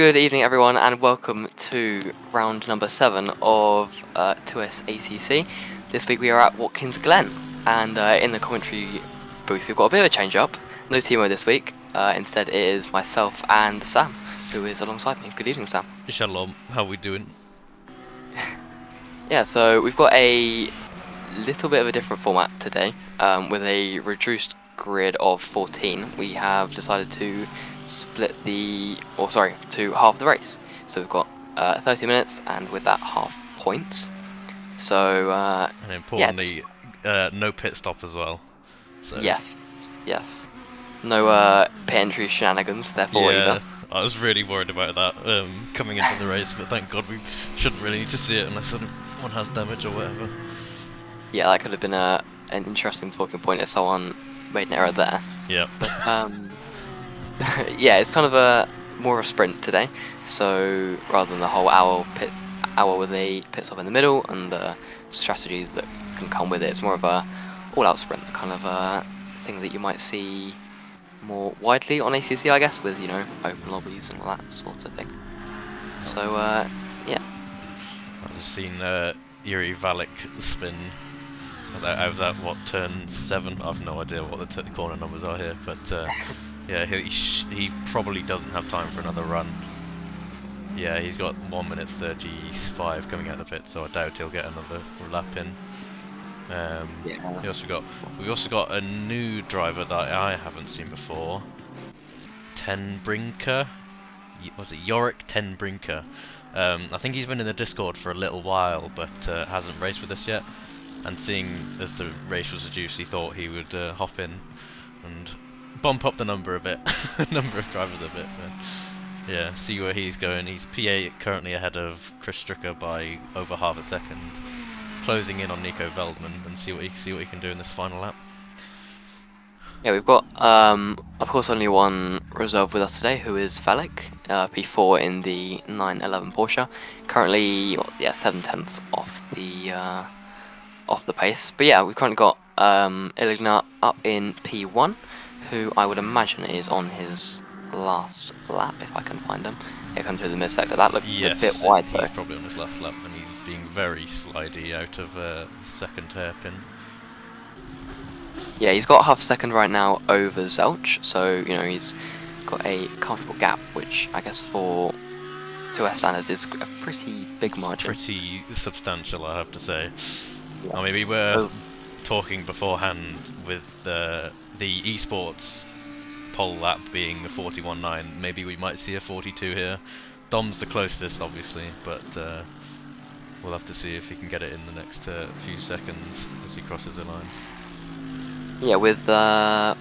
Good evening, everyone, and welcome to round number 7 of 2S ACC. This week we are at Watkins Glen, and in the commentary booth we've got a bit of a change up. No Timo this week. Instead, it is myself and Sam, who is alongside me. Good evening, Sam. Shalom, how we doing? Yeah, so we've got a little bit of a different format today, with a reduced grid of 14. We have decided to to halve the race. So we've got 30 minutes, and with that, half points. So And importantly, no pit stop as well. So yes, no pit entry shenanigans. Therefore, yeah, either. I was really worried about that coming into the race, but thank God we shouldn't really need to see it unless anyone has damage or whatever. Yeah, that could have been an interesting talking point if someone made an error there. Yeah. But yeah, it's kind of a more of a sprint today. So rather than the whole hour with a pit stop in the middle and the strategies that can come with it, it's more of a all-out sprint, the kind of thing that you might see more widely on ACC, I guess, with open lobbies and all that sort of thing. So yeah. I've just seen Yuri Valek spin out of that, what, turn 7? I've no idea what the corner numbers are here, but yeah, he probably doesn't have time for another run. Yeah, he's got 1 minute 35 coming out of the pit, so I doubt he'll get another lap in. Yeah. We've also got a new driver that I haven't seen before. Tenbrinker? Was it Yorick Tenbrinker? I think he's been in the Discord for a little while, but hasn't raced with us yet. And seeing as the race was reduced, he thought he would hop in and bump up the number a bit, number of drivers a bit. But yeah, see where he's going. He's P8 currently ahead of Chris Stricker by over half a second, closing in on Nico Veldman, and see what he can do in this final lap. Yeah, we've got, of course, only one reserve with us today, who is Valek, P4 in the 911 Porsche. Currently, 7/10 off the pace. But yeah, we've currently got Iligna up in P1, who I would imagine is on his last lap, if I can find him. Here comes through the mid sector. That looked a bit wide, though. He's probably on his last lap, and he's being very slidey out of second hairpin. Yeah, he's got half a second right now over Zelch, so he's got a comfortable gap, which I guess for 2S standards is a pretty big margin. Pretty substantial, I have to say. Yeah. I mean, we were talking beforehand with the esports pole lap being a 41.9. Maybe we might see a 42 here. Dom's the closest, obviously, but we'll have to see if he can get it in the next few seconds as he crosses the line. Yeah, with Dvorak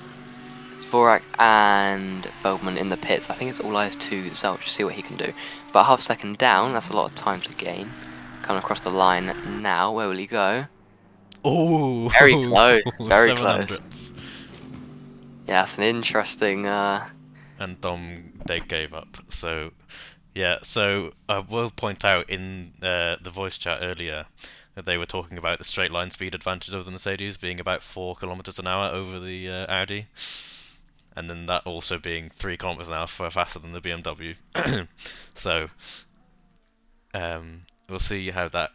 and Veldman in the pits, I think it's all eyes to Zelch to see what he can do. But half a second down, that's a lot of time to gain. Coming across the line now, where will he go? Oh, very close, very 700s. close. Yeah, that's an interesting. And Dom, they gave up. So, yeah. So I will point out in the voice chat earlier that they were talking about the straight line speed advantage of the Mercedes being about 4 kilometers an hour over the Audi, and then that also being 3 kilometers an hour faster than the BMW. So, we'll see how that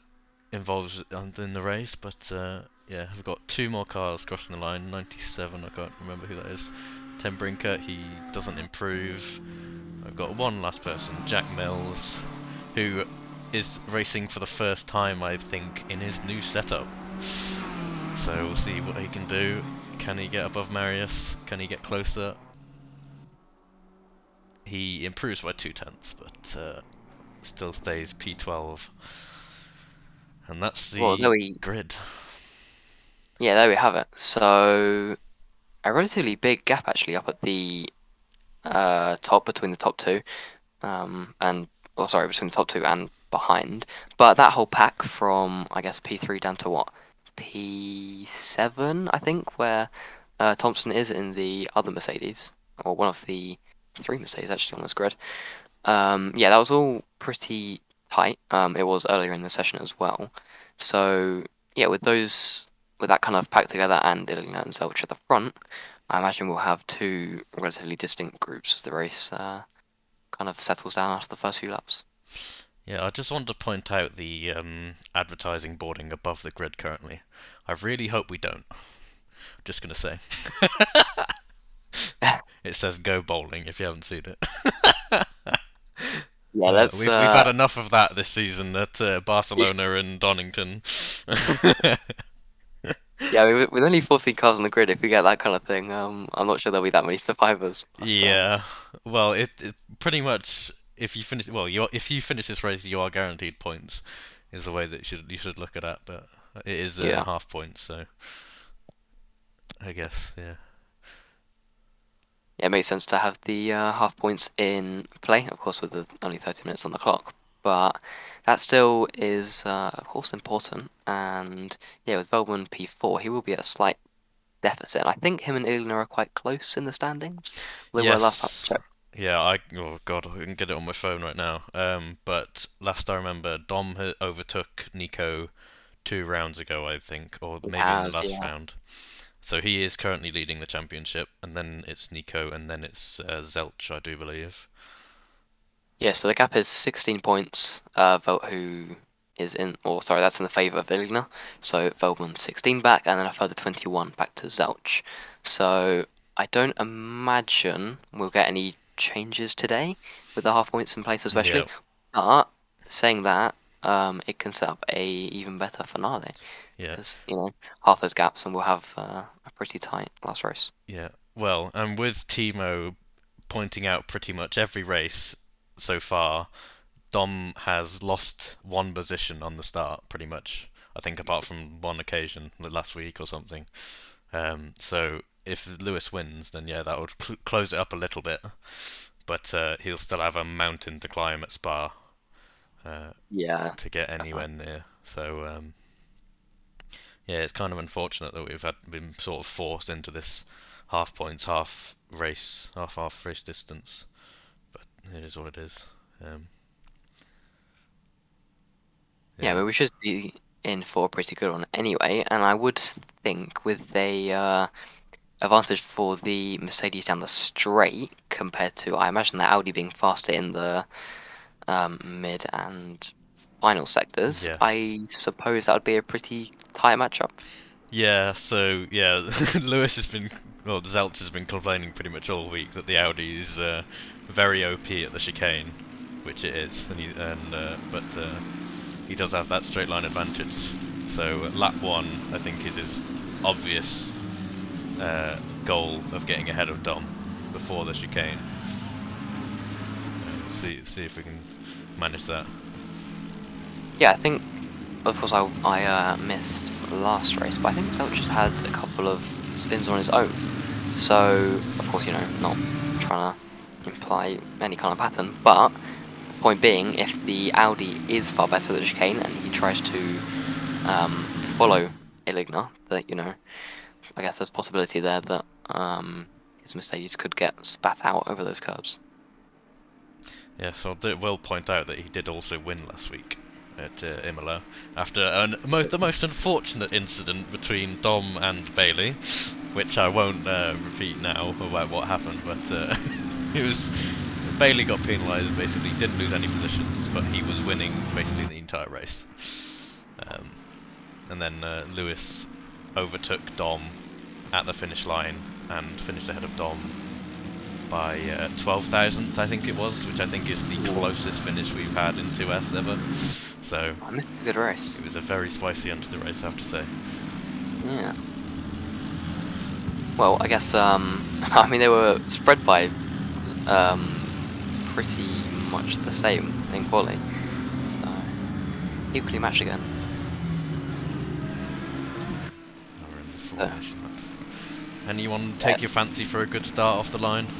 involves in the race. But yeah, we've got 2 more cars crossing the line. 97, I can't remember who that is. Tenbrinker, he doesn't improve. I've got one last person, Jack Mills, who is racing for the first time, I think, in his new setup. So we'll see what he can do. Can he get above Marius? Can he get closer? He improves by 0.2, but still stays P12. And that's the grid. Yeah, there we have it. So a relatively big gap actually up at the top between the top two, between the top two and behind. But that whole pack from I guess P3 down to what, P7, I think, where Thompson is in the other Mercedes, or one of the 3 Mercedes actually on this grid. Yeah, that was all pretty tight. It was earlier in the session as well. So yeah, with that kind of packed together and Iligna and Zelch at the front, I imagine we'll have 2 relatively distinct groups as the race kind of settles down after the first few laps. Yeah, I just wanted to point out the advertising boarding above the grid currently. I really hope we don't. Just gonna say. It says "Go bowling" if you haven't seen it. Yeah, let's. We've had enough of that this season at Barcelona and Donington. Yeah, with only 14 cars on the grid, if we get that kind of thing, I'm not sure there'll be that many survivors. But Yeah, well, it pretty much if you finish if you finish this race, you are guaranteed points. Is the way that you should look at that, but it is yeah, half points, so I guess yeah. yeah, it makes sense to have the half points in play, of course, with the only 30 minutes on the clock. But that still is, of course, important. And yeah, with Veltman P4, he will be at a slight deficit. And I think him and Ilgner are quite close in the standings. They were last time I Yes, checked. yeah. Oh god, I can get it on my phone right now. But last I remember, Dom overtook Nico 2 rounds ago, I think, or He maybe in the has, last yeah. round. So he is currently leading the championship, and then it's Nico, and then it's Zelch, I do believe. Yeah, so the gap is 16 points. Vote who is in, or sorry, that's in the favour of Ilgner. So Veltman 16 back, and then a further 21 back to Zelch. So I don't imagine we'll get any changes today with the half points in place, especially. Yeah, But saying that, it can set up a even better finale yeah, because half those gaps, and we'll have a pretty tight last race. yeah. Well, and with Timo pointing out pretty much every race so far, Dom has lost one position on the start, pretty much. I think apart from one occasion, last week or something. So if Lewis wins, then yeah, that would close it up a little bit. But he'll still have a mountain to climb at Spa uh, Yeah, to get anywhere definitely. near. So yeah, it's kind of unfortunate that been sort of forced into this half points, half race distance. But it is what it is. Um, Yeah, yeah, but we should be in for a pretty good one anyway, and I would think with a advantage for the Mercedes down the straight compared to, I imagine, the Audi being faster in the mid and final sectors, yes. I suppose that would be a pretty tight matchup. Yeah, so yeah, Lewis has been, well, Zelch has been complaining pretty much all week that the Audi is very OP at the chicane, which it is, but he does have that straight line advantage. So lap one, I think, is his obvious goal of getting ahead of Dom before the chicane. See if we can manage that. Yeah, I think, of course, I missed last race, but I think Zelch has had a couple of spins on his own. So, of course, not trying to imply any kind of pattern, but point being, if the Audi is far better than the chicane and he tries to follow Iligna, that I guess there's possibility there that his Mercedes could get spat out over those curbs. Yeah, so I will point out that he did also win last week at Imola after the most unfortunate incident between Dom and Bailey, which I won't repeat now about what happened, but it was Bailey got penalised. Basically, didn't lose any positions, but he was winning basically the entire race. Um, and then Lewis overtook Dom at the finish line and finished ahead of Dom by 12,000th, I think it was, which I think is the Ooh, closest finish we've had in 2S ever. So I missed a good race. it was a very spicy end to the race, I have to say. Yeah. Well, I guess I mean they were spread by pretty much the same in quality, so equally matched again. We're in the So, formation lap. Anyone yeah. take your fancy for a good start off the line?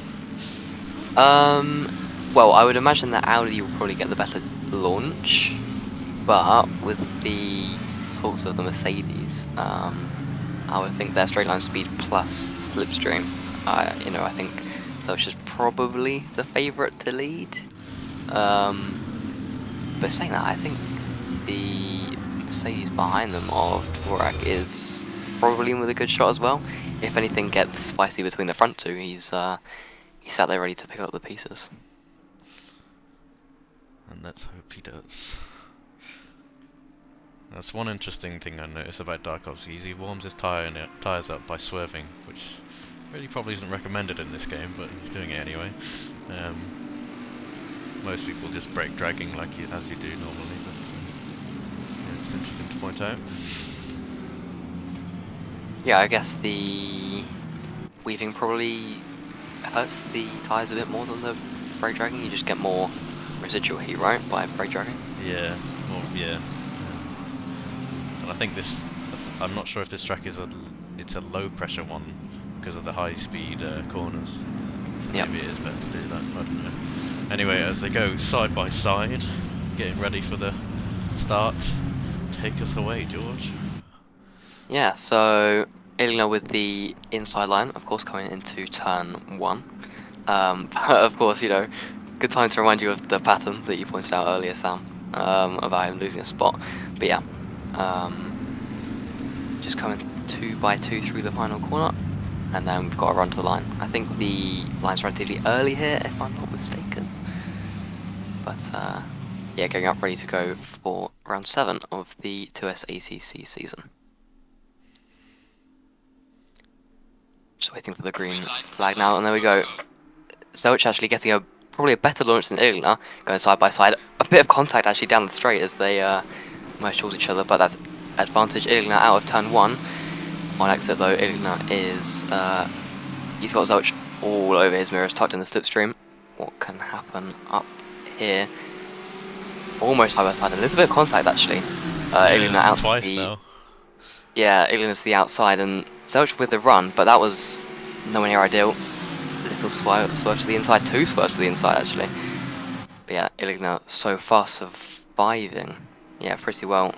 Well, I would imagine that Audi will probably get the better launch, but with the talks of the Mercedes, I would think their straight line speed plus slipstream. I think Zelch is probably the favourite to lead. But saying that, I think the Mercedes behind them of Dvorak is probably in with a good shot as well. If anything gets spicy between the front two, he's sat there ready to pick up the pieces. And let's hope he does. That's one interesting thing I noticed about Darkovsky. He warms his tyres up by swerving, which really probably isn't recommended in this game, but he's doing it anyway. Most people just brake dragging like as you do normally, but yeah, it's interesting to point out. Yeah, I guess the weaving probably hurts the tyres a bit more than the brake dragging. You just get more residual heat, right, by brake dragging? Yeah, well, yeah. And I think I'm not sure if this track is it's a low pressure one because of the high speed corners. So Yep. maybe it is better to do that, I don't know. Anyway, as they go side by side, getting ready for the start, take us away, George. Yeah, so Ilina with the inside line, of course, coming into turn 1. But of course, you know, good time to remind you of the pattern that you pointed out earlier, Sam, about him losing a spot. But yeah, just coming 2 by 2 through the final corner, and then we've got to run to the line. I think the line's relatively early here, if I'm not mistaken. But yeah, going up ready to go for round 7 of the 2S ACC season. Just waiting for the green flag now, and there we go. Zelch actually getting probably a better launch than Ilina, going side by side. A bit of contact actually down the straight as they merge towards each other, but that's advantage Ilina out of turn 1. On exit though, Ilina is he's got Zelch all over his mirrors, tucked in the slipstream. What can happen up here? Almost side by side, and there's a bit of contact actually. Ilina out twice now. Yeah, Ilina's to the outside and Zelch with the run, but that was nowhere near ideal. Little swerve to the inside, 2 swerves to the inside actually. But yeah, Ilina so far surviving. Yeah, pretty well.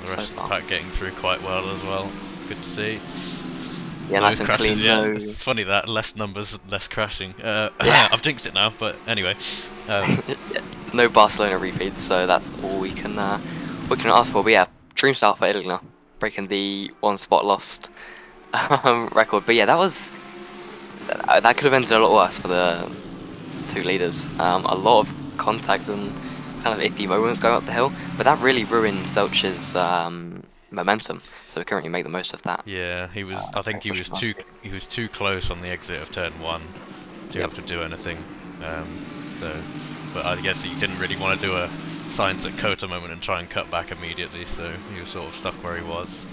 The rest of the pack getting through quite well as well. Good to see. Yeah, no nice and crashes clean. Yet. No... It's funny that less numbers, less crashing. Yeah. I've jinxed it now, but anyway. No Barcelona refeeds, so that's all we can ask for. But yeah, dream start for Ilina, breaking the 1 spot lost record. But yeah, that could have ended a lot worse for the 2 leaders. A lot of contact and kind of iffy moments going up the hill, but that really ruined Zelch's momentum. So we can't really make the most of that. Yeah, he was. I think he was too close on the exit of turn 1 to be able to do anything. But I guess he didn't really want to do a Science at Kota moment and try and cut back immediately. So he was sort of stuck where he was.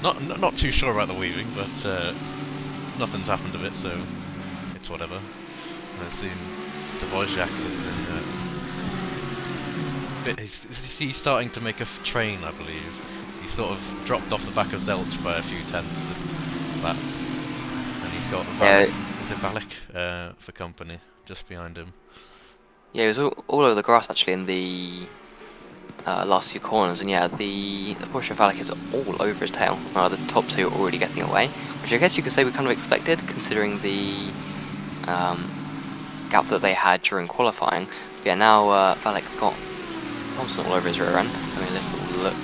Not too sure about the weaving, but nothing's happened of it, so it's whatever. I've seen Dvorak is in he's starting to make a train, I believe. He sort of dropped off the back of Zelch by a few tenths, just that. And he's got Valak for company just behind him. Yeah, he was all over the grass actually in the last 2 corners, and yeah, the Porsche Valak is all over his tail. The top 2 are already getting away, which I guess you could say we kind of expected, considering the gap that they had during qualifying. But yeah, now Valak's got Thompson all over his rear end. I mean, let's look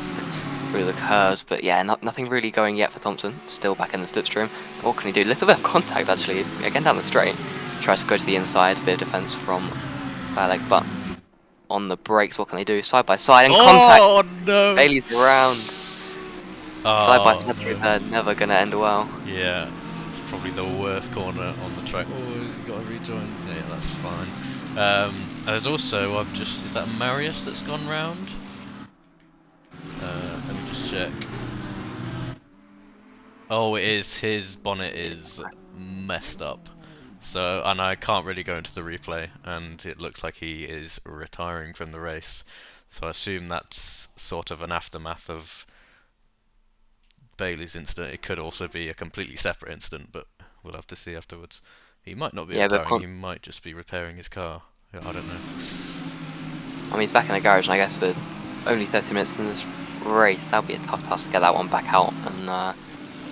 through the curves, but yeah, nothing really going yet for Thompson. Still back in the slipstream. What can he do? Little bit of contact actually, again down the straight. Tries to go to the inside, bit of defense from Valak, but on the brakes, what can they do? Side by side and contact. Oh no! Bailey's around. Side by side, no. they're never gonna end well. Yeah, it's probably the worst corner on the track. Oh, has he got to rejoin? Yeah, that's fine. There's also, is that Marius that's gone round? Let me just check. Oh, it is, his bonnet is messed up. So, and I can't really go into the replay, and it looks like he is retiring from the race. So I assume that's sort of an aftermath of Bailey's incident. It could also be a completely separate incident, but we'll have to see afterwards. He might not be retiring, he might just be repairing his car. I don't know. I mean, he's back in the garage, and I guess with only 30 minutes in this race, that'll be a tough task to get that one back out and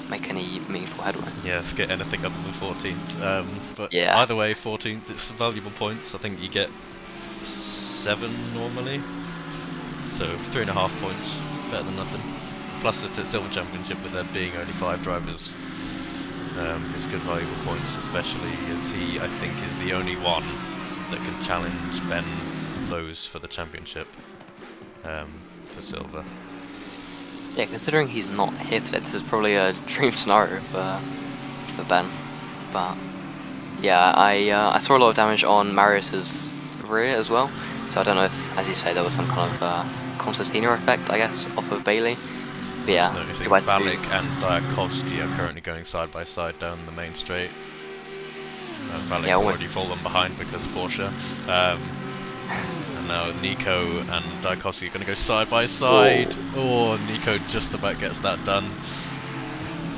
make any meaningful headway. Yeah, let's get anything other than 14th. But yeah. Either way, 14th, it's valuable points. I think you get 7 normally. So 3.5 points, better than nothing. Plus it's a Silver Championship with there being only 5 drivers. It's good valuable points, especially as he, I think, is the only one that can challenge Ben close for the championship for Silver. Yeah, considering he's not here today, this is probably a dream scenario for Ben. But yeah, I saw a lot of damage on Marius's rear as well. So I don't know if, as you say, there was some kind of concertina effect, I guess, off of Bailey. But Just yeah, noticing goodbye to Valek and Diakovsky are currently going side by side down the main straight. Valek's yeah, already fallen behind because of Porsche. And now Nico and Diakovsky are going to go side by side. Oh, Nico just about gets that done.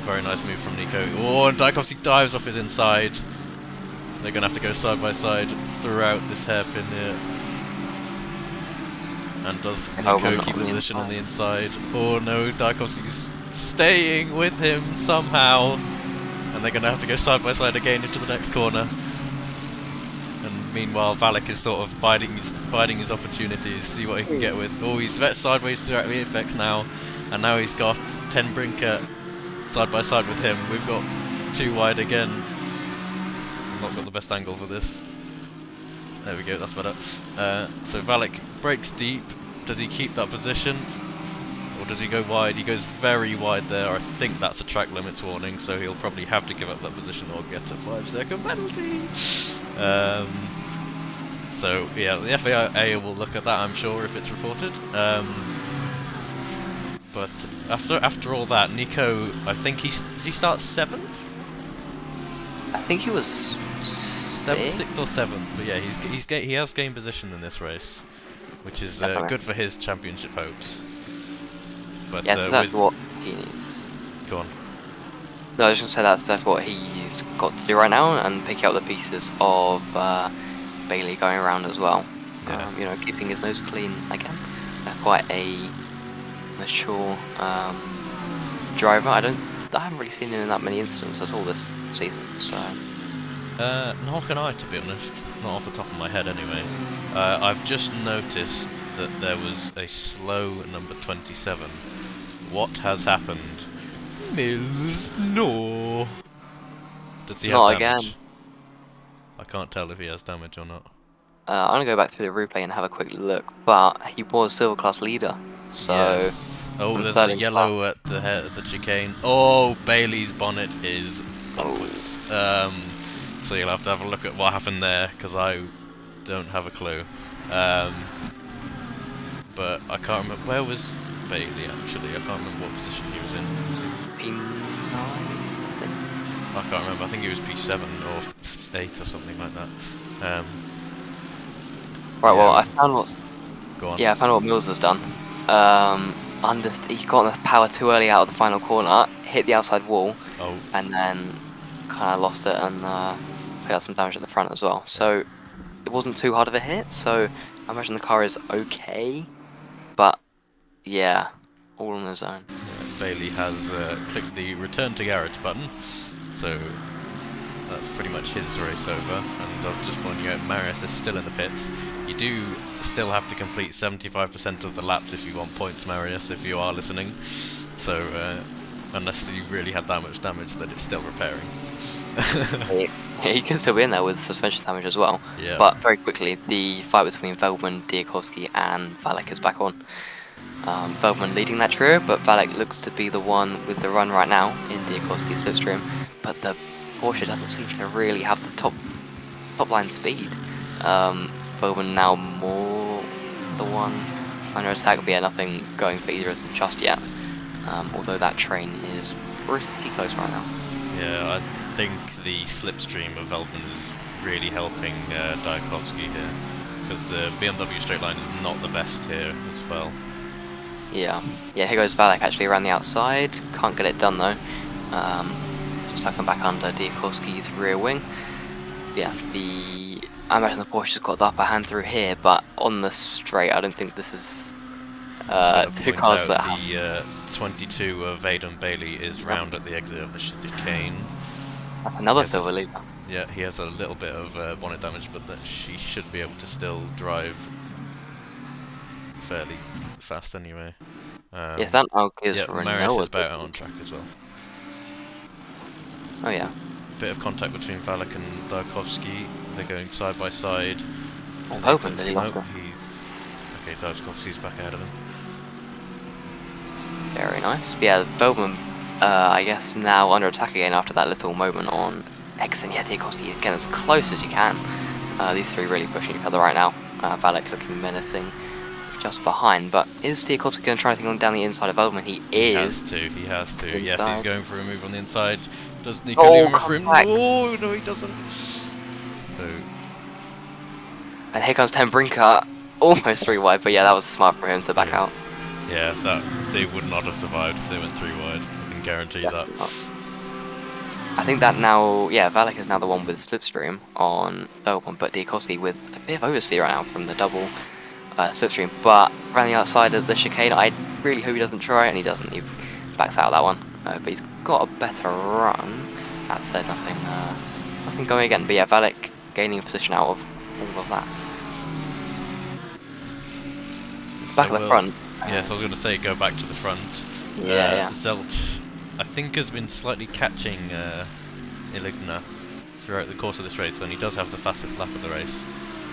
Very nice move from Nico. Oh, and Diakovsky dives off his inside. They're going to have to go side by side throughout this hairpin here. And does Nico keep the position on the inside? Oh no, Diakovsky's staying with him somehow. And they're going to have to go side by side again into the next corner. And meanwhile, Valek is sort of biding his opportunities, see what he can get with. Oh, he's vet sideways throughout the apex now. And now he's got Ten Brinker side by side with him. We've got too wide again. I've not got the best angle for this. There we go, that's better. So Valek breaks deep. Does he keep that position? Or does he go wide? He goes very wide there. I think that's a track limits warning, so he'll probably have to give up that position or get a 5-second penalty. So yeah, the FIA will look at that, I'm sure, if it's reported. But after all that, Nico, I think did he start 7th? I think he was 6th or 7th, but yeah, he has gained position in this race, which is good for his championship hopes. But yeah, that's exactly what he needs. Go on. No, I was just gonna say that's what he's got to do right now, and pick out the pieces of Bailey going around as well. Yeah. You know, keeping his nose clean again. That's quite a mature driver. I haven't really seen him in that many incidents at all this season. So. Nor can I, to be honest. Not off the top of my head, anyway. I've just noticed that there was a slow number 27. What has happened? Mills, no. Does he have Not damage? again. I can't tell if he has damage or not. I'm gonna go back through the replay and have a quick look, but he was silver class leader. So. Yes. Oh, there's the yellow at the head of the chicane. Oh, Bailey's bonnet is upwards. So you'll have to have a look at what happened there, because I don't have a clue. But I can't remember, where was Bailey actually? I can't remember what position he was in. P9, I think. I can't remember, I think he was P7 or 8 or something like that. Right, well, I found what's... Go on. Yeah, I found what Mills has done. He got the power too early out of the final corner, hit the outside wall, and then kind of lost it and put out some damage at the front as well. So it wasn't too hard of a hit, so I imagine the car is okay. But yeah, all on his own. Yeah, Bailey has clicked the return to garage button, so that's pretty much his race over. And I'll just point you out, Marius is still in the pits. You do still have to complete 75% of the laps if you want points, Marius, if you are listening. So unless you really had that much damage that it's still repairing. He can still be in there with suspension damage as well. Yeah. But very quickly, the fight between Veldman, Diakovsky and Valek is back on. Veldman leading that trio, but Valek looks to be the one with the run right now in Diakovsky's slipstream. But the Porsche doesn't seem to really have the top line speed. Veldman now more the one under attack, but yeah, nothing going for either of them just yet. Although that train is pretty close right now. Yeah, I think the slipstream of Veldman is really helping Diakovsky here, because the BMW straight line is not the best here as well. Yeah, here goes Valek actually around the outside. Can't get it done though. Just tucking back under Diakovsky's rear wing. Yeah, I imagine the Porsche's got the upper hand through here, but on the straight, I don't think this is two cars that have. The 22 of Aidan Bailey is round at the exit of the chicane. That's another silver leader. Yeah, he has a little bit of bonnet damage, but that she should be able to still drive fairly fast anyway. Yes, that Alk is yeah, Marius is about out on track as well. Oh yeah. Bit of contact between Valek and Diakovsky. They're going side by side. I'm hoping that he lost it. He's Okay, Dajkovski's back ahead of him. Very nice. But yeah, Veltman, I guess now under attack again after that little moment on X, and yeah, Diakovsky again as close as you can. These three really pushing each other right now. Valek looking menacing just behind, but is Diakovsky going to try anything down the inside of Veltman? He is. He has to. Yes, Inside. he's going for a move on the inside. Does Nico Oh, leave him for him? contact! Oh, no, he doesn't. So, And here comes Ten Brinker, almost 3 wide, but yeah, that was smart for him to back out. yeah, that they would not have survived if they went 3 wide. I can guarantee that. I think that now, yeah, Valek is now the one with Slipstream on Veltman, but Diakovsky with a bit of overspeed right now from the double Slipstream, but around the outside of the chicane, I really hope he doesn't try it, and he doesn't. He backs out of that one, but he's got a better run. That said, nothing going again. But yeah, Valek gaining a position out of all of that. Back at the front. Yes, I was going to say go back to the front. Yeah. Zelt, I think, has been slightly catching Iligna throughout the course of this race, and he does have the fastest lap of the race.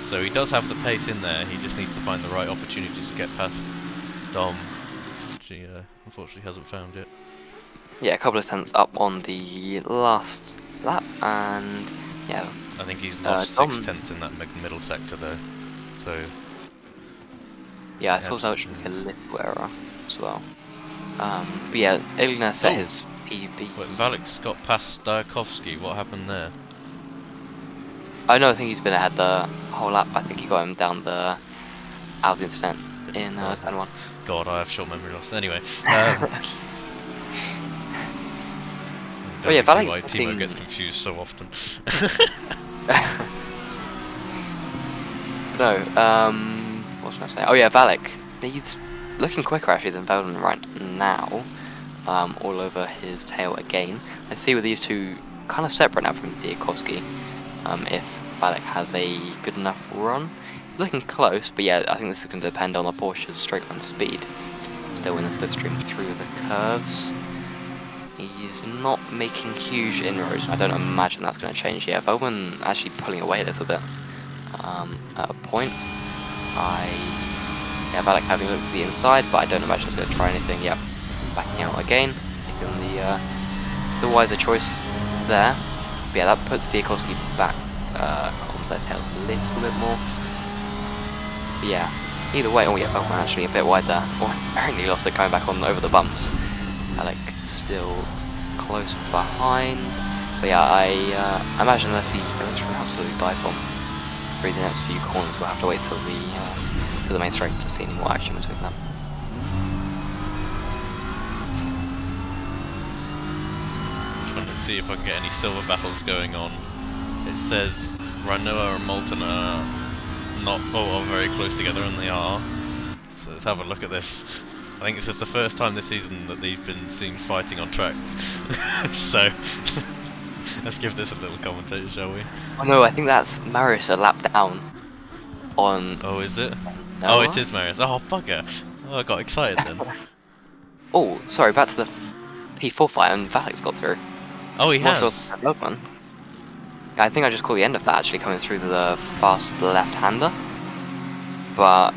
So he does have the pace in there, he just needs to find the right opportunity to get past Dom, which he unfortunately hasn't found yet. Yeah, a couple of tenths up on the last lap, and yeah. I think he's lost 6 tenths in that middle sector there, so... Yeah, I saw Zelt make a little error as well. But yeah, Iligna set his PB. Wait, Valek's got past Diakovsky, what happened there? Oh no, I think he's been ahead the whole lap. I think he got him down out of the incident in stand 1. God, I have short memory loss. Anyway. Oh yeah, Valek. Why Timo gets confused so often. No, what was I going to say? Oh yeah, Valek. He's looking quicker actually than Veltman right now. All over his tail again. Let's see with these two kind of separate now from Diakovsky. If Valek has a good enough run. He's looking close, but yeah, I think this is going to depend on the Porsche's straight line speed. Still in the slipstream through the curves. He's not making huge inroads. I don't imagine that's going to change yet. Veltman actually pulling away a little bit at a point. Yeah, Valek having a look to the inside, but I don't imagine he's going to try anything. Yep, backing out again, taking the wiser choice there. But yeah, that puts Diakovsky back on their tails a little bit more. But yeah, either way, oh yeah, Veltman actually a bit wide there. Oh, apparently lost it coming back on over the bumps. Valek still close behind. But yeah, I imagine unless he goes for an absolute dive bomb through the next few corners, we'll have to wait till the main straight to see any more action between them. Trying to see if I can get any silver battles going on. It says Ranoa and Moulton are are very close together, and they are. So let's have a look at this. I think it's just the first time this season that they've been seen fighting on track. So let's give this a little commentator, shall we? Oh no, I think that's Marius a lap down on... Oh, is it? No? Oh, it is Marius. Oh, bugger. Oh, I got excited then. Oh, sorry, back to the P4 fight, and Valek's got through. Oh, he has? Sure one. I think I just caught the end of that actually coming through the fast left-hander. But,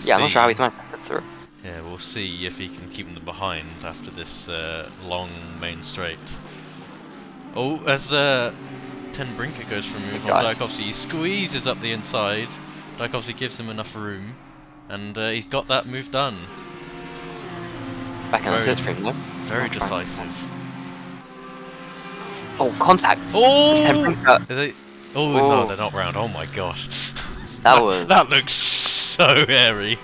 yeah, I'm not sure how he's managed to slip through. Yeah, we'll see if he can keep them behind after this long main straight. Oh, as Ten Brinker goes for a move on Diakovsky, he squeezes up the inside. Diakovsky gives him enough room, and he's got that move done. Back in the slipstream, though. Very decisive. Oh, contact! Oh! Oh, no, they're not round. Oh my gosh. That looks so hairy.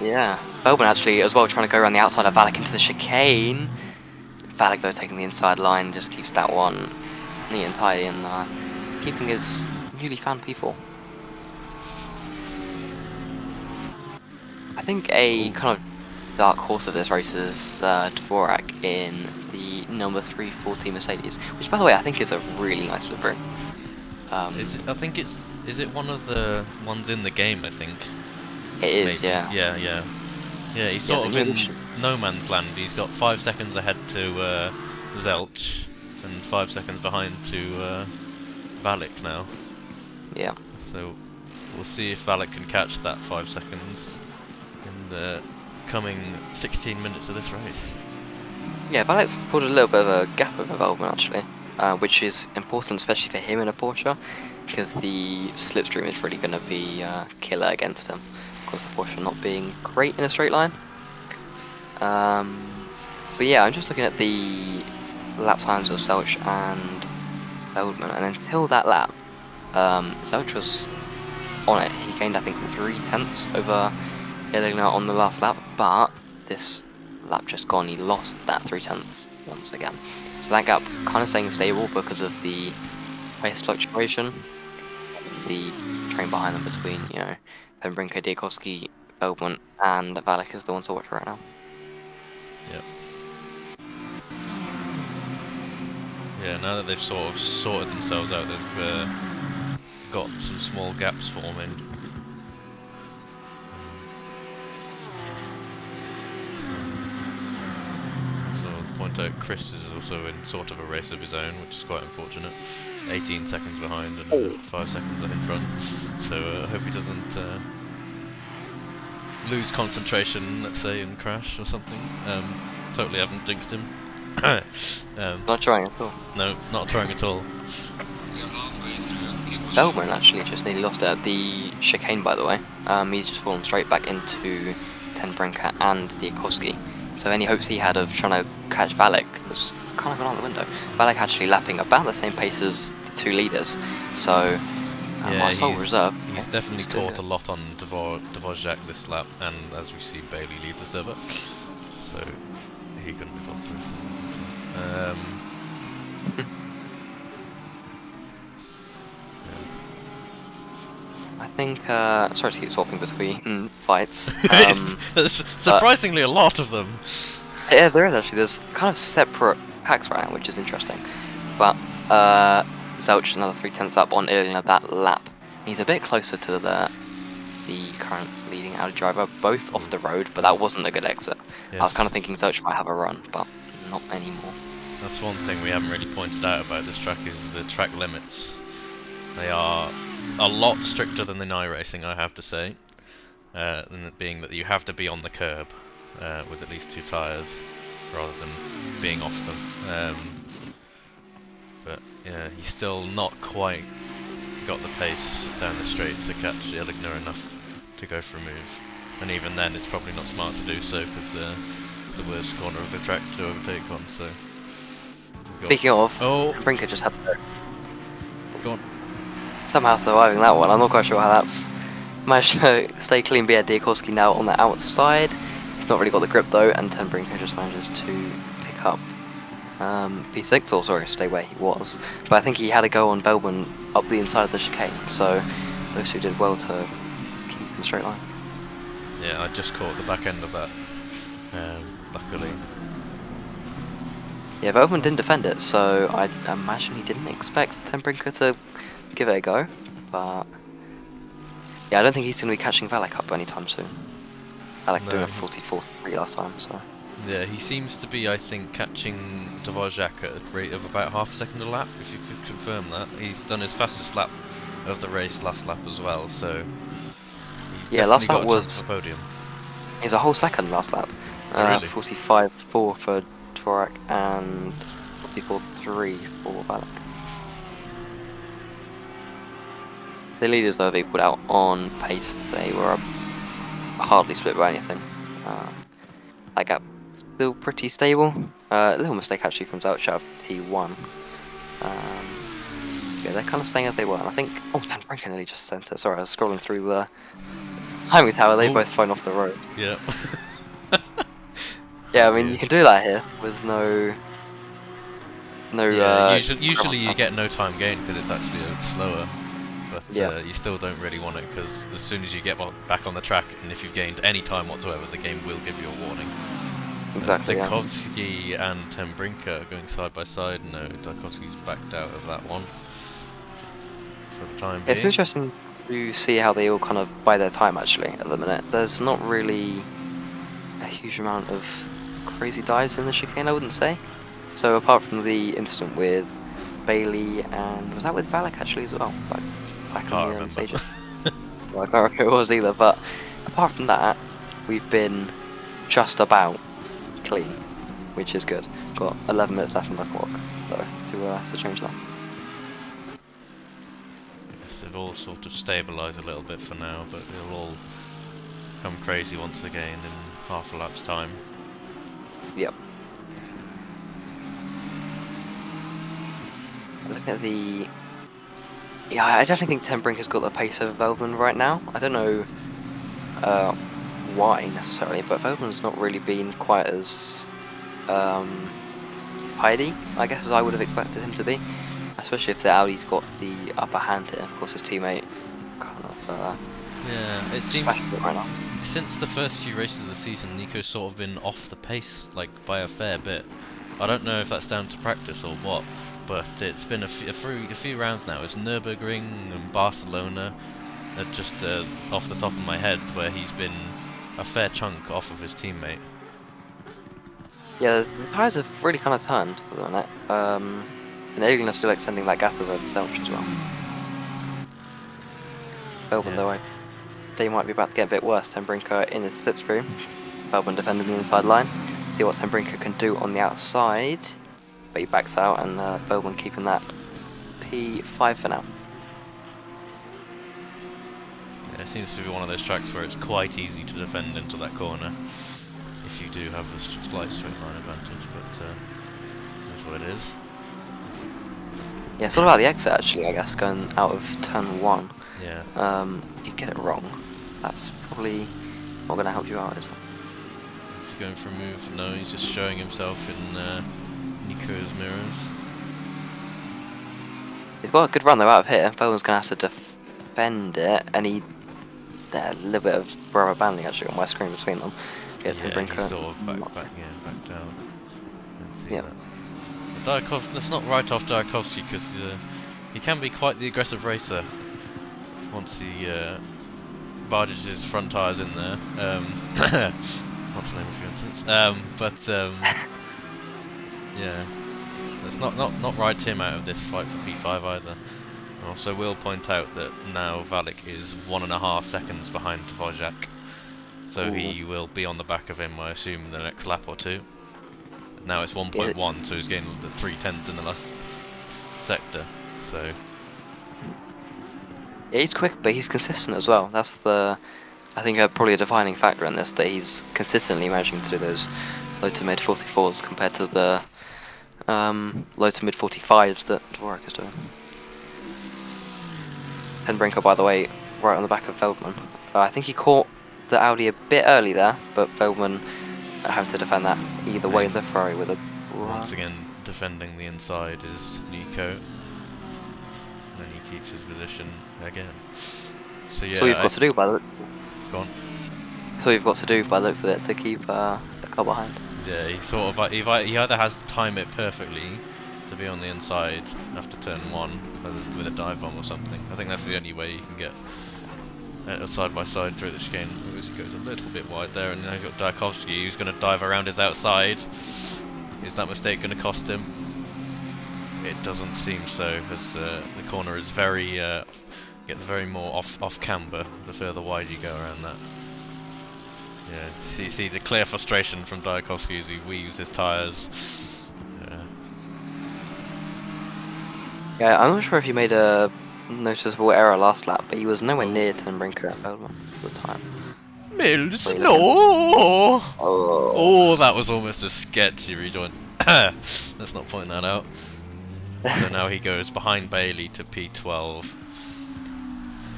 Yeah. Veltman actually as well trying to go around the outside of Valek into the chicane. Valek though taking the inside line, just keeps that one neat and tidy and keeping his newly found P4. I think a kind of dark horse of this race is Dvorak in the number 340 Mercedes, which by the way I think is a really nice livery. Is it one of the ones in the game? I think it is. Maybe. Yeah. He's sort of in no man's land. He's got 5 seconds ahead to Zelt and 5 seconds behind to Valek now. Yeah. So we'll see if Valek can catch that 5 seconds. the coming 16 minutes of this race. Yeah, Valek's pulled a little bit of a gap of involvement actually, which is important especially for him in a Porsche, because the slipstream is really going to be killer against him. Of course, the Porsche not being great in a straight line. But yeah, I'm just looking at the lap times of Zelch and Feldman, and until that lap, Zelch was on it. He gained, I think, 3/10 over Illigna on the last lap, but this lap just gone, he lost that 3/10 once again. So that gap kind of staying stable because of the pace fluctuation. The train behind them between, you know, Pembrinka, Diakowski, Feldman, and Valek is the one to watch right now. Yep. Yeah, now that they've sort of sorted themselves out, they've got some small gaps forming. So I'll point out Chris is also in sort of a race of his own, which is quite unfortunate. 18 seconds behind and 5 seconds in front. So I hope he doesn't lose concentration, let's say, and crash or something. Totally haven't jinxed him. Not trying at all. No, not trying at all. Feldman actually just nearly lost it at the chicane, by the way. He's just fallen straight back into Tenbrinka and Diakowski. So any hopes he had of trying to catch Valek was kind of gone out the window. Valek actually lapping about the same pace as the two leaders. So yeah, sole reserve. He's definitely caught a lot on Dvorak this lap, and as we see Bailey leave the server, so he couldn't have gone through. I think, sorry to keep swapping between fights. There's surprisingly a lot of them. Yeah, there is actually. There's kind of separate packs right now, which is interesting. But Zelch another 3/10 up on Illigna that lap. He's a bit closer to the current leading Audi driver, both off the road, but that wasn't a good exit. Yes. I was kind of thinking Zelch might have a run, but not anymore. That's one thing we haven't really pointed out about this track is the track limits. They are a lot stricter than in iRacing, I have to say. Than it being that you have to be on the curb with at least 2 tyres rather than being off them. But yeah, he's still not quite got the pace down the straight to catch Illigna enough to go for a move. And even then, it's probably not smart to do so because it's the worst corner of the track to overtake on. So. Speaking of, Brinker just had somehow surviving that one. I'm not quite sure how that's managed to stay clean. But yeah, Diakowski now on the outside. He's not really got the grip though, and Tenbrinka just manages to pick up P6, or sorry, stay where he was. But I think he had a go on Velman up the inside of the chicane, so those two did well to keep in a straight line. Yeah, I just caught the back end of that, luckily. Yeah, Velman didn't defend it, so I imagine he didn't expect Tenbrinka to give it a go. But yeah, I don't think he's going to be catching Valek up anytime soon. Valek doing a 44.3 last time, so. Yeah, he seems to be, I think, catching Dvorak at a rate of about half a second a lap, if you could confirm that. He's done his fastest lap of the race last lap as well, so he's last lap got was a chance for podium. He was a whole second last lap. Really? 45.4 for Dvorak and 44.3 for Valek. The leaders though have equalled out on pace. They were hardly split by anything. That gap still pretty stable. A little mistake actually from Zelch out of T1. Yeah, they're kind of staying as they were. And I think, Dan Brinker nearly just sent it. Sorry, I was scrolling through the timing tower. They both flown off the road. Yeah. Yeah, I mean you can do that here with no. Yeah, usually you get no time gain because it's actually a bit slower. But you still don't really want it because as soon as you get back on the track, and if you've gained any time whatsoever, the game will give you a warning. Exactly. Diakowski and Tenbrinka are going side by side. No, Diakowski's backed out of that one for the time being. It's interesting to see how they all kind of buy their time actually at the minute. There's not really a huge amount of crazy dives in the chicane, I wouldn't say. So apart from the incident with Bailey and was that with Valek actually as well? Back in the early stages. Well, I can't remember who it was either, but apart from that, we've been just about clean, which is good. Got 11 minutes left on the clock, though, to change that. Yes, they've all sort of stabilised a little bit for now, but it'll all come crazy once again in half a lap's time. Yep. Looking at the... Yeah, I definitely think Ten Brink has got the pace of Veltman right now. I don't know why necessarily, but Veltman's not really been quite as tidy, I guess, as I would have expected him to be. Especially if the Audi's got the upper hand here. Of course, his teammate kind of yeah, it seems smashing it right now. since the first few races of the season, Nico's sort of been off the pace, like by a fair bit. I don't know if that's down to practice or what, but it's been a few rounds now. It's Nürburgring and Barcelona, just off the top of my head, where he's been a fair chunk off of his teammate. Yeah, the tyres have really kind of turned on it. And Alien are still extending that gap over Selch as well. Veltman, though, they might be about to get a bit worse. Ten Brinker in his slipstream. Veltman defending the inside line. See what Ten Brinker can do on the outside. But he backs out, and Veltman keeping that P5 for now. Yeah, it seems to be one of those tracks where it's quite easy to defend into that corner if you do have a slight straight line advantage, but that's what it is. Yeah, it's all about the exit actually, I guess, going out of turn 1. Yeah. If you get it wrong, that's probably not going to help you out, is it? Is he going for a move? No, he's just showing himself in Nico's mirrors. He's got a good run though out of here. Veltman's going to have to defend it, and he... There's a little bit of rubber banding actually on my screen between them. Gets him Brinker. He's sort of backed out. Can see Yeah. that. Let's not write off Diakovsky because he can be quite the aggressive racer once he barges his front tyres in there. Not to name a few instances. Yeah, let's not write him out of this fight for P5 either. I also will point out that now Valek is 1.5 seconds behind Dvorak, so he will be on the back of him, I assume, in the next lap or two. Now it's 1.1, so he's getting the 3/10 in the last sector. So yeah, he's quick, but he's consistent as well. That's the, I think, probably a defining factor in this, that he's consistently managing to do those low to mid 44s compared to the low to mid 45s that Dvorak is doing. Ten Brinker, by the way, right on the back of Veltman. I think he caught the Audi a bit early there, but Veltman having to defend that either way. The Ferrari with a... Once again, defending the inside is Nico. And then he keeps his position again. So yeah, that's all you've got to do by the... Go on. That's all you've got to do by the looks of it to keep a car behind. Yeah, he sort of he either has to time it perfectly to be on the inside after turn 1 with a dive bomb or something. I think that's the only way you can get a side by side through the chicane. He goes a little bit wide there, and now he's got Diakovsky who's going to dive around his outside. Is that mistake going to cost him? It doesn't seem so, as the corner is very gets very more off camber the further wide you go around that. Yeah, you see the clear frustration from Diakovsky as he weaves his tyres. Yeah, I'm not sure if he made a noticeable error last lap, but he was nowhere near Ten Brinker at Veltman at the time. Mills, no! Oh. Oh, that was almost a sketchy rejoin. Let's not point that out. So now he goes behind Bailey to P12.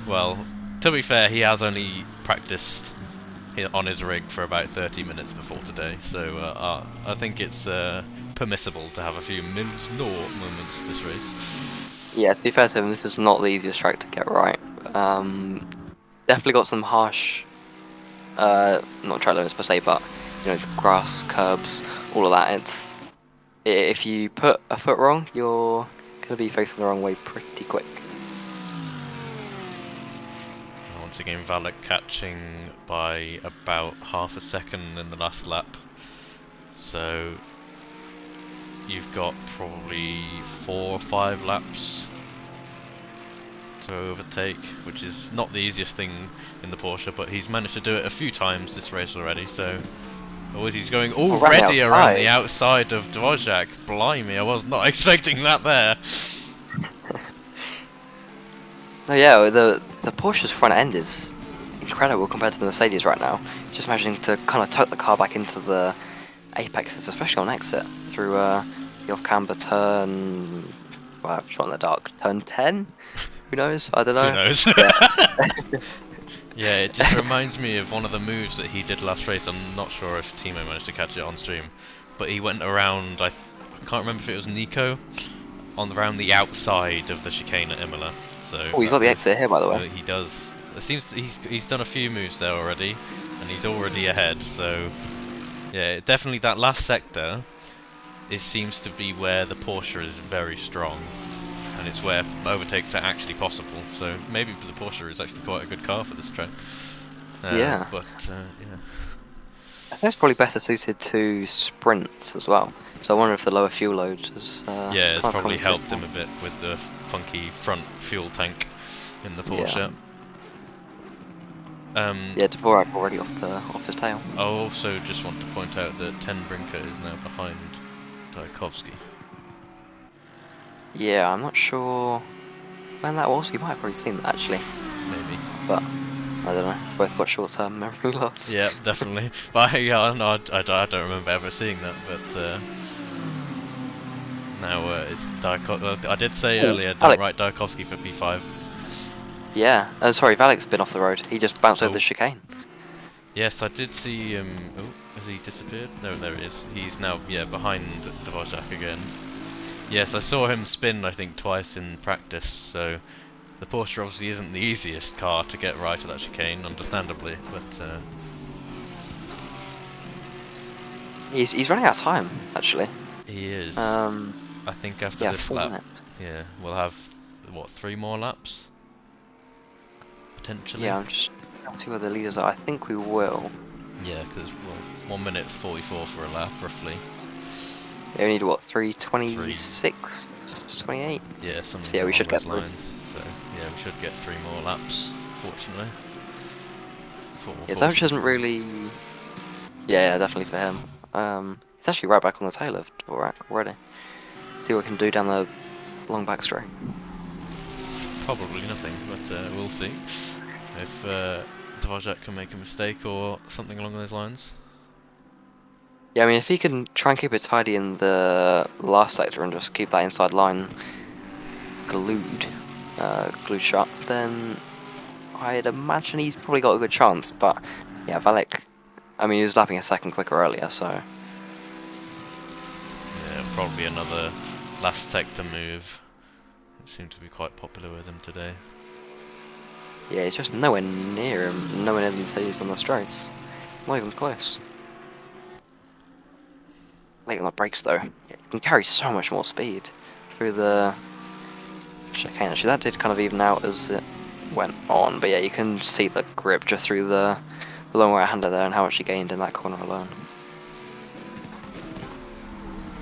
Well, to be fair, he has only practiced on his rig for about 30 minutes before today, so I think it's permissible to have a few Mills no moments this race. Yeah, to be fair to him, this is not the easiest track to get right. Definitely got some harsh, not track limits per se, but you know, grass, curbs, all of that. It's, if you put a foot wrong, you're gonna be facing the wrong way pretty quick. Once again, Valek catching by about half a second in the last lap. So you've got probably 4 or 5 laps to overtake, which is not the easiest thing in the Porsche, but he's managed to do it a few times this race already, so... Oh, he's going already around the outside of Dvorak. Blimey, I was not expecting that there. No, yeah, the Porsche's front end is incredible compared to the Mercedes right now. Just managing to kind of tuck the car back into the apexes, especially on exit, through the off-camber turn... Well, I've shot in the dark. Turn 10? Who knows? I don't know. Who knows? Yeah. Yeah, it just reminds me of one of the moves that he did last race. I'm not sure if Timo managed to catch it on stream, but he went around, I can't remember if it was Nico, around the outside of the chicane at Imola. So Oh, he's got the exit here, by the way. He does. It seems he's done a few moves there already, and he's already ahead. So yeah, definitely that last sector. It seems to be where the Porsche is very strong, and it's where overtakes are actually possible. So maybe the Porsche is actually quite a good car for this track. Yeah. But yeah. I think it's probably better suited to sprints as well. So I wonder if the lower fuel load has yeah, it's kind of probably helped him a bit with the funky front fuel tank in the Porsche. Yeah, Dvorak already off his tail. I also just want to point out that Ten Brinker is now behind Daikovsky. Yeah, I'm not sure when that was. You might have already seen that actually. Maybe. But I don't know. Both got short-term memory loss. Yeah, definitely. But yeah, no, I don't remember ever seeing that. But now it's Daikovsky. I did say earlier, don't write Daikovsky for P5. Yeah. Sorry, Valek's been off the road. He just bounced over the chicane. Yes, I did see. Oh, has he disappeared? No, there he is. He's now behind Dvorak again. Yes, I saw him spin I think twice in practice. So the Porsche obviously isn't the easiest car to get right at that chicane, understandably. But he's running out of time actually. He is. I think after this 4 lap, minutes. yeah, we'll have what 3 more laps potentially. Yeah, I'm just trying to see where the leaders are. I think we will. Yeah, because 1 minute 44 for a lap roughly. Yeah, we need what 3:26, 28. Yeah, something so, yeah, we should get through. lines. So yeah, we should get 3 more laps. Fortunately. Yeah, Savage isn't really. Yeah, definitely for him. It's actually right back on the tail of Dvorak already. See what we can do down the long back straight. Probably nothing, but we'll see if Dvorak can make a mistake or something along those lines. Yeah, I mean, if he can try and keep it tidy in the last sector and just keep that inside line glued shut, then I'd imagine he's probably got a good chance. But yeah, Valek, I mean, he was lapping a second quicker earlier, so. Yeah, probably another last sector move. It seemed to be quite popular with him today. Yeah, he's just nowhere near him. Nowhere near the Mercedes on the straights. Not even close. Late on the brakes though. Yeah, he can carry so much more speed through the chicane. Actually, that did kind of even out as it went on. But yeah, you can see the grip just through the long right-hander there and how much he gained in that corner alone.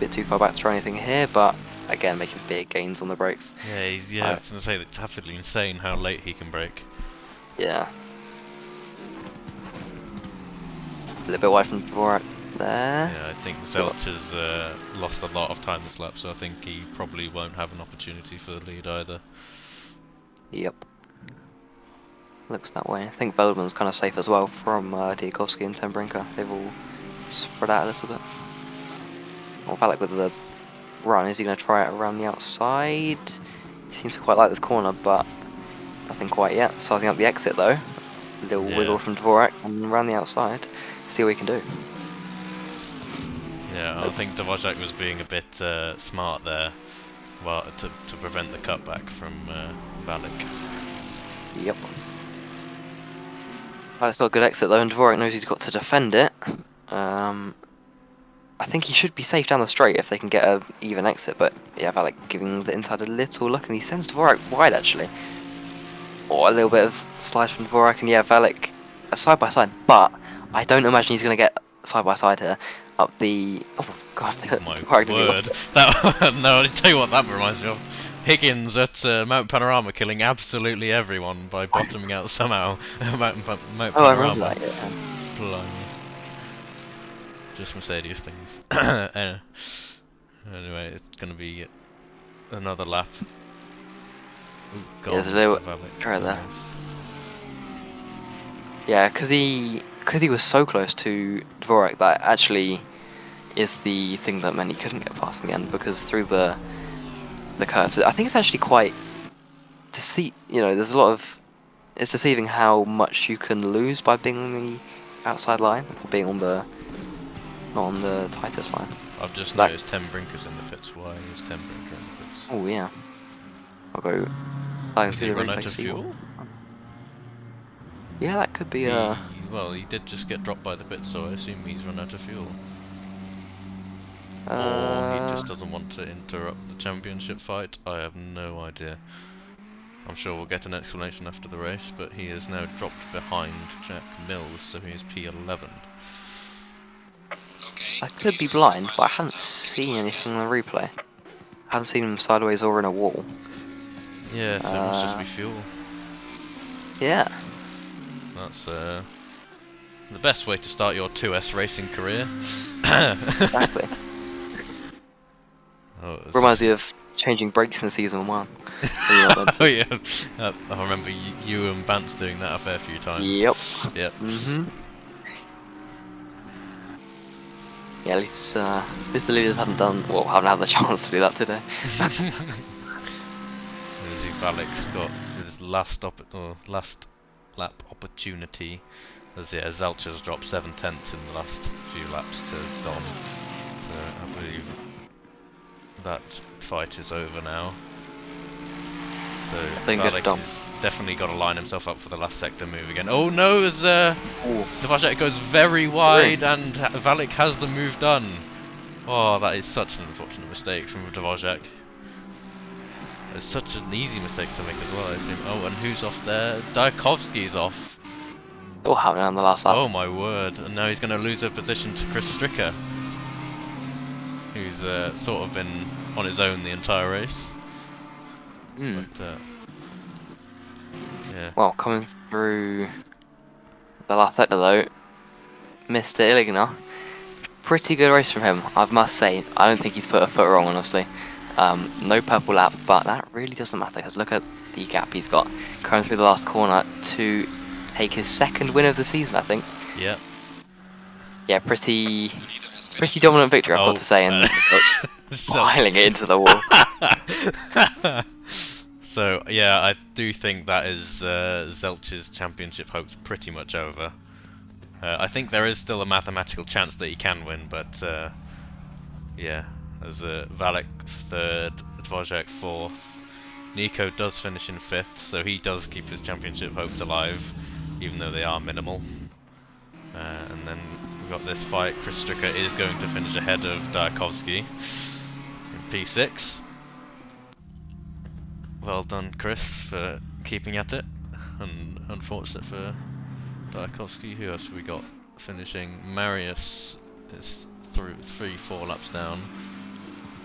Bit too far back to try anything here, but again, making big gains on the brakes. Yeah, I was going to say, it's absolutely insane how late he can brake. Yeah. A little bit wide from Dvorak there. Yeah, I think Zelch has lost a lot of time this lap, so I think he probably won't have an opportunity for the lead either. Yep. Looks that way. I think Veldman's kind of safe as well from Diakovsky and Ten Brinker. They've all spread out a little bit. Well, Valek with the run, is he going to try it around the outside? He seems to quite like this corner, but nothing quite yet. Starting up the exit though. A little wiggle from Dvorak and around the outside. See what he can do. Yeah, I think Dvorak was being a bit smart there, well, to prevent the cutback from Valek. Yep. Valek's got a good exit though, and Dvorak knows he's got to defend it. I think he should be safe down the straight if they can get a even exit, but yeah, Valek giving the inside a little look, and he sends Dvorak wide actually. Or a little bit of slide from Dvorak, and yeah, Valek side by side, but I don't imagine he's going to get side by side here up the. Oh god, my word! No, I tell you what that reminds me of. Higgins at Mount Panorama killing absolutely everyone by bottoming out somehow. Mount Oh, I remember Panorama. that. Yeah. Blimey. Just Mercedes things. Anyway, it's gonna be another lap. Ooh, Yeah, there's a gone little for Valek error there. almost. Yeah, because he was so close to Dvorak, that actually is the thing that meant he couldn't get past in the end, because through the curves, I think it's actually quite there's a lot of, it's deceiving how much you can lose by being on the outside line or being on the not on the tightest line. I've just So that, noticed 10 Brinkers in the pits. Why is 10 Brinker in the pits? oh yeah, I'll go flying Did through he the run replay out of see what. fuel? Yeah, that could be Well, he did just get dropped by the pits, so I assume he's run out of fuel. Or he uh just doesn't want to interrupt the championship fight. I have no idea. I'm sure we'll get an explanation after the race, but he is now dropped behind Jack Mills, so he is P11. I could be blind, but I haven't seen anything on the replay. I haven't seen him sideways or in a wall. Yeah, so it must just be fuel. Yeah. That's the best way to start your 2S racing career. Exactly. Oh, Reminds me of changing brakes in season 1. Oh yeah, I remember you and Bance doing that a fair few times. Yep. Yep. Yeah, at least the leaders haven't had the chance to do that today. Valek's got his last lap opportunity. As Zelcher's dropped 7/10 in the last few laps to Dom. So I believe that fight is over now. So Valek's definitely got to line himself up for the last sector move again. Oh no, as Dvorak goes very wide and Valek has the move done. Oh, that is such an unfortunate mistake from Dvorak. It's such an easy mistake to make as well, I assume. Oh, and who's off there? Diakovsky's off. It's all happening on the last lap. Oh my word, and now he's going to lose a position to Chris Stricker, who's sort of been on his own the entire race. But, yeah. Well, coming through the last sector though, Mr. Illigner, pretty good race from him, I must say. I don't think he's put a foot wrong, honestly. No purple lap, but that really doesn't matter, because look at the gap he's got coming through the last corner to take his second win of the season, I think. Yeah. Yeah, pretty dominant victory, I've got to say, and piling it into the wall. So yeah, I do think that is Zelch's championship hopes pretty much over. I think there is still a mathematical chance that he can win, but yeah, as Valek 3rd, Dvorak 4th, Nico does finish in 5th, so he does keep his championship hopes alive, even though they are minimal. And then we've got this fight. Chris Stricker is going to finish ahead of Diakovsky in P6. Well done, Chris, for keeping at it, and unfortunate for Diakovsky. Who else have we got finishing? Marius is 3-4 laps down,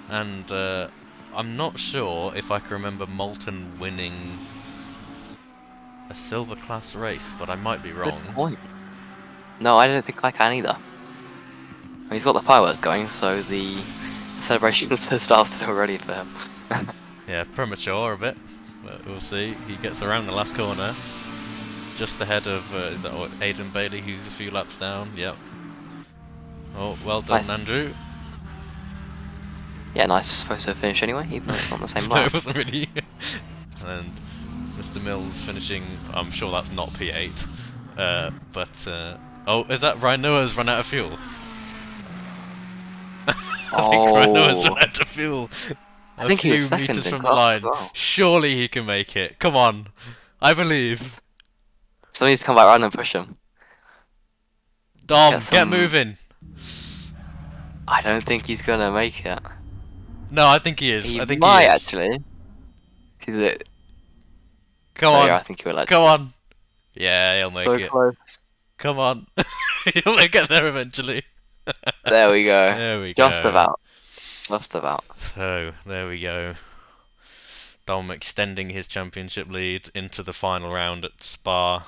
and I'm not sure if I can remember Moulton winning a silver class race, but I might be wrong. Good point. No, I don't think I can either. He's got the fireworks going, so the celebrations have started already for him. Yeah, premature a bit, but we'll see. He gets around the last corner, just ahead of, is that what, Aidan Bailey, who's a few laps down? Yep. Oh, well done, nice. Andrew. Yeah, nice photo finish anyway, even though it's not the same lap. No, it wasn't really. And Mr. Mills finishing, I'm sure that's not P8. Oh, is that Ryan Noah's run out of fuel? I think Ryan Noah's run out of fuel. I think he was second meters from the line. Well. Surely he can make it. Come on, I believe. Someone needs to come back around and push him. Dom, get moving. I don't think he's gonna make it. No, I think he is. He I think might he is. Actually. Come on. Yeah, I think he will. Come on. Yeah, he'll make it. Close. Come on. He'll get there eventually. There we go. There we Just go. about. Just about. So, there we go. Dom extending his championship lead into the final round at Spa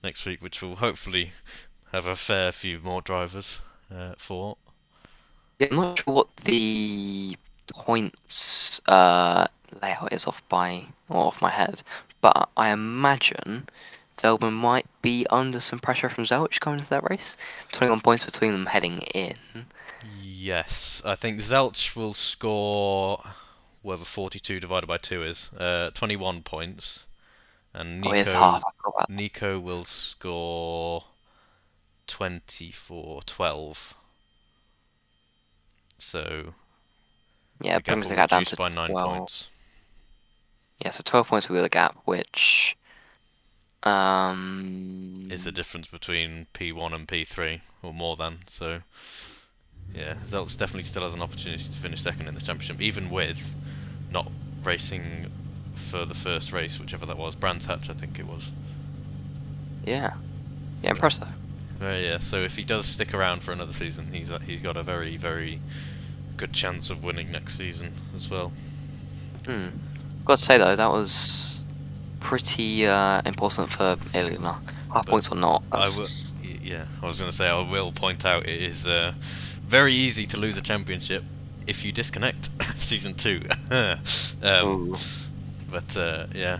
next week, which will hopefully have a fair few more drivers for. Yeah, I'm not sure what the points layout is off my head, but I imagine Velbman might be under some pressure from Zelch coming into that race. 21 points between them heading in. Yes, I think Zelch will score whatever 42 divided by 2 is, 21 points, and Oh, here's half. I forgot about that. Nico will score 24-12. So Yeah, the it gap brings will the gap down reduce to by 9 12. points. Yeah, so 12 points will be the gap, which Is the difference between P1 and P3, or more than. So yeah, Zeltz definitely still has an opportunity to finish second in this championship, even with not racing for the first race, whichever that was, Brands Hatch, I think it was. yeah, yeah, So, impressive. yeah. So if he does stick around for another season, he's got a very, very good chance of winning next season as well. Got to say though, that was pretty important for Ilya. Half But points or not, I will, that's yeah, I was going to say I will point out it is very easy to lose a championship if you disconnect season 2. ooh. But yeah,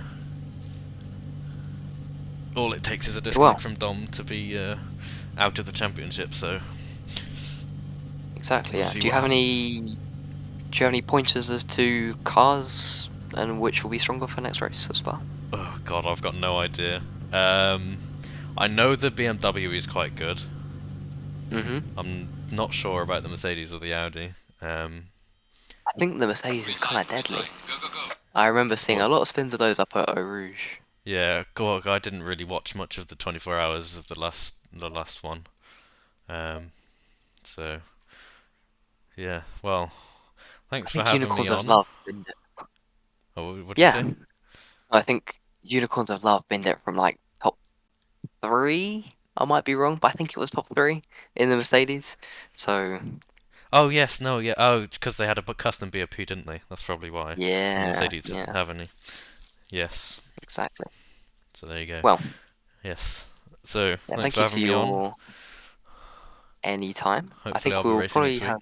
all it takes is a Well, disconnect from Dom to be out of the championship. So exactly. we'll Yeah. see Do you what have happens. any pointers as to cars and which will be stronger for next race at Spa? Oh God, I've got no idea. Um, I know the BMW is quite good. I'm not sure about the Mercedes or the Audi. I think the Mercedes is kind of deadly. I remember seeing Well, a lot of spins of those up at Eau Rouge. yeah, God, I didn't really watch much of the 24 hours of the last one. Um, so yeah, well, I thanks for think having me unicorns have on. loved Bindit. Oh, what did you Yeah, say? I think unicorns have loved Bindit from like top three. I might be wrong, but I think it was top three in the Mercedes. So Oh yes, no, yeah. Oh, it's because they had a custom BOP, didn't they? That's probably why. And the yeah, Mercedes doesn't yeah, have any. Yes. exactly. So there you go. Well, Yes. So yeah, thanks thank for you for having me on. your any time. I Hopefully think I'll be we'll racing probably next week. have.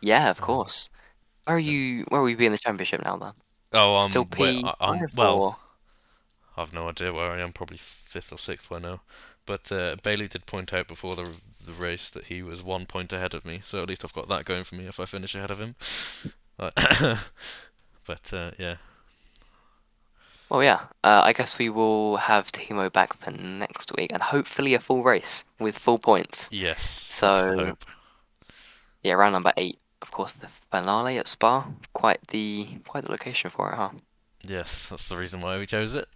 Yeah, of Um, course. Where are yeah. you? Where will you be in the championship now then? Oh, Still I'm P5 well. or? I've no idea where I am. Probably fifth or sixth by now. But Bailey did point out before the race that he was 1 point ahead of me. So at least I've got that going for me if I finish ahead of him. But, but yeah. Well, yeah. I guess we will have Timo back for next week, and hopefully a full race with full points. Yes, that's the So hope. yeah, round number 8. Of course, the finale at Spa. Quite the location for it, huh? Yes, that's the reason why we chose it.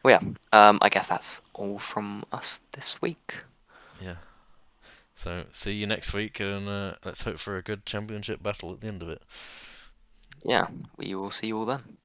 Well, yeah. I guess that's all from us this week. Yeah. So see you next week, and let's hope for a good championship battle at the end of it. Yeah, we will see you all then.